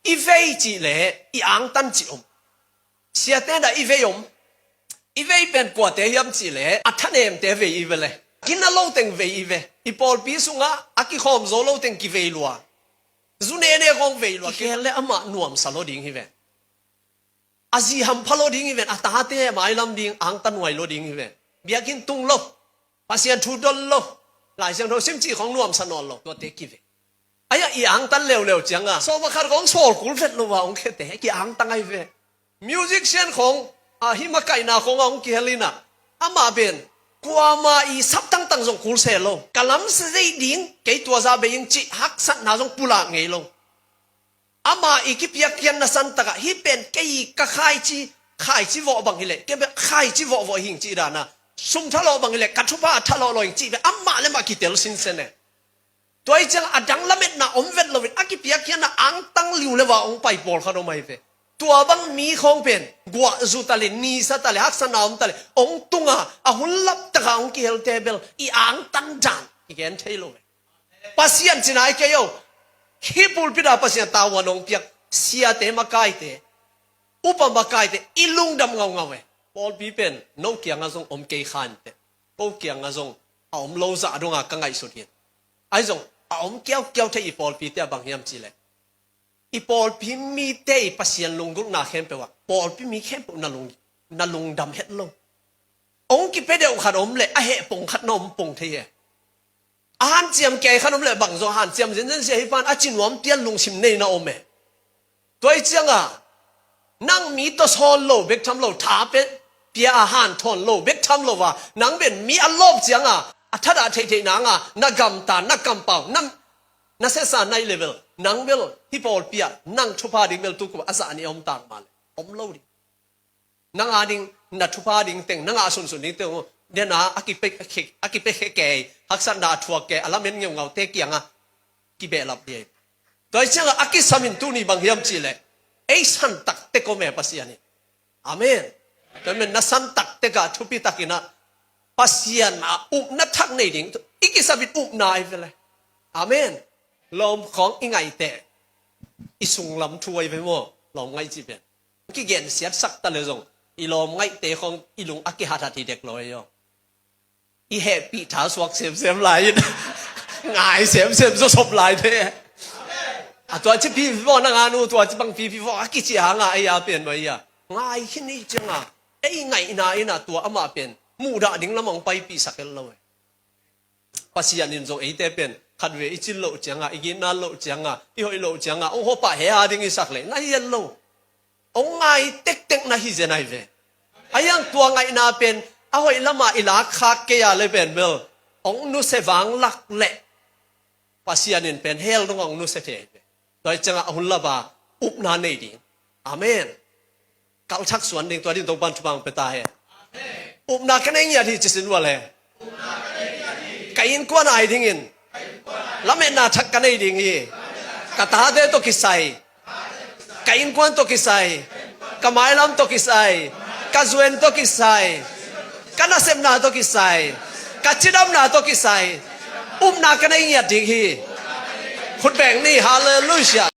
อีเวจีเล่อีอังตันจิอมเสียแต่ได้อีเวยมอีเวเป็นกว่าเตียมจีเล่อัฐเนมเตเวอีเวเล่กินน่ะโลเต็งเวอีเวอีปอลปีสุงะอากิคอมโซโลเต็งกิเวลัวซุเนเนคงเวลัวเกเลอะมะนวมสโลดิงฮิเวอาซีฮัมพะโลดิงฮิเวอะตาเตไมลำดิงอังตันไวโลดิงฮิเวเบียกินตุงโลปาเซียนทูดอลโลหลายเสียงโทซิมจีของนวมสนอลโลตัวเตกิเวไอ้อีอังตันเร็วๆจังอ่ะโซมาคาร์ของโซลกุลเฟตลัวองเคเตะกี่อังตังไอเวมิวสิกเซียนของฮิมาไกนาขององเกลินะอามาเป็นกว่ามาอีซับตั้งส่งกุลเซโลกะลัมสเซดิงเกยตัวซาเบยิงจิฮักสันนาส่งปุลาไงลงอามาอีกิปยักยันนัสันตะกะฮิเป็นเกยกะไข่จิวอบังฮิเลเกเบไข่จิวอหิงจิดานะซุมทะลอบังฮิเลกัทุบะทะลอลอยจิเบอามาเลมากิเตลซินเซเนตัวจังอดังละเม็ดนะอมเวทลวินอากิเปียกยันนะอังตังลิวเลว่าองไปบอลขนมไม่เวตัวบังมีของเป็นกัวจุตาเลนีสตาเลฮักษณะอมตาเลองตุงอ่ะหุ่นลับตะกองเกลเทเบลอีอังตันจันอีเกนเทโลเวปัสยันจินายเกยโอฮิปุลปิดาปัสยันตาวันองเปียกเสียเตมาไกเตอุปมาไกเตอิลุงดำเงาเวบอลปีเป็นน้องเกียงอาซงอมเกยขันเตโอเกียงอาซงอมโลซาดงกังไงสุดเย็นไอซงอมเกี่ยวเทอีปอลปีเตบางยามจีเลอีปอลปีมีเตอีปัสยันลงกุนาเข้มเปว่าปอลปีมีเข้มปุนาลงดำเฮ็ดลงองกิเปเดอขนมเลยอะเหปงขนมปงเทียอาหารเจียมแกขนมเลยบางส่วนอาหารเจียมเส้นเสียให้ฟันอาจินวมเตียนลงชิมเนยนะอมเมตัวไอ้เจียงอ่ะนั่งมีตัวซอนโลเบกทำโลถาเป็นเปียอาหารทอนโลเบกทำโลว่านั่งเป็นมีอารมณ์เจียงอ่ะถ้าได้เทนางอ่ะนักกำตานักกำเป่านั่นเสสารในเลเวลนังเวลที่ปอลเปียนั่งชุพาดิงเวลตุกว่าอาสานี่อมต่างมาเลยอมโลดินังอาดิงนัทุพาดิงเต็งนังอาสุนดิงเต็งเดี๋ยวนะอากิเปเกยฮักษณะทัวเกยอลาเมนเงียวเงาเตกียงอ่ะกิเบลับเดียโดยเฉพาะอากิสามินตุนีบางยามจีเลยไอ้สันตักเตโกเมปัสยานี่อาเมนแต่เมื่อนัสันตักเตกาทุพิตักินะปัสยานะอุบนัทักในดิ่งอีกิสาบิอุบนายไปเลยอาเมนลมของอีไงเตอีสุงลำถวยไปมั่วลมไงจีเป็นกิเกนเสียสักตะเลยจงอีลมไงเตของอีลุงอากิฮัตทีเด็กลอยย่ออีแฮปปี้ท้าสวกเสียมลายง่ายเสียมสบลายเท่ตัวที่พี่ว่านั่งอานูตัวที่บางพี่ว่าอากิจิหางไอ้ยาเป็นไว้ยาง่ายขึ้นนี่จังอ่ะไอ้ไงน่ะตัวอามาเป็นมูดาดิ่งละมองไปปีสักกันเลยปัสยานินจงไอ้เตเป็นขัดเวอิจิโลจังอ่ะอีกินน่าโลจังอ่ะอีหอยโลจังอ่ะโอ้โหป่าเฮียดิ่งอีสักเลยน่าเย็นโลองไงเต็กน่าฮิเจนไอเวไอ้ยังตัวไงน่าเป็นเอาหอยละมาอีลาคักเกียเลยเป็นเบลองนุเสวังลักเละปัสยานินเป็นเฮลตรงองนุเสเทโดยจังหุ่นละบาอุปนาเนดิงอาเมนกัลชักส่วนดิ่งตัวดิ่งตรงปันทุบังเปตาเฮอุปนาคะแนนยาที่จะสินว่าเลยไก่อินกวนไอดิ่งอินละเมนนาชักกันไอดิ่งฮีกะตาเดตกิไซไก่อินกวนตกิไซกะไมลัมตกิไซกะซเวนตกิไซกะนาเซมนาตกิไซกะจิดัมนาตกิไซอุปนาคะแนนยาดิ่งฮีคุณแบ่งนี่ฮาเลลูยา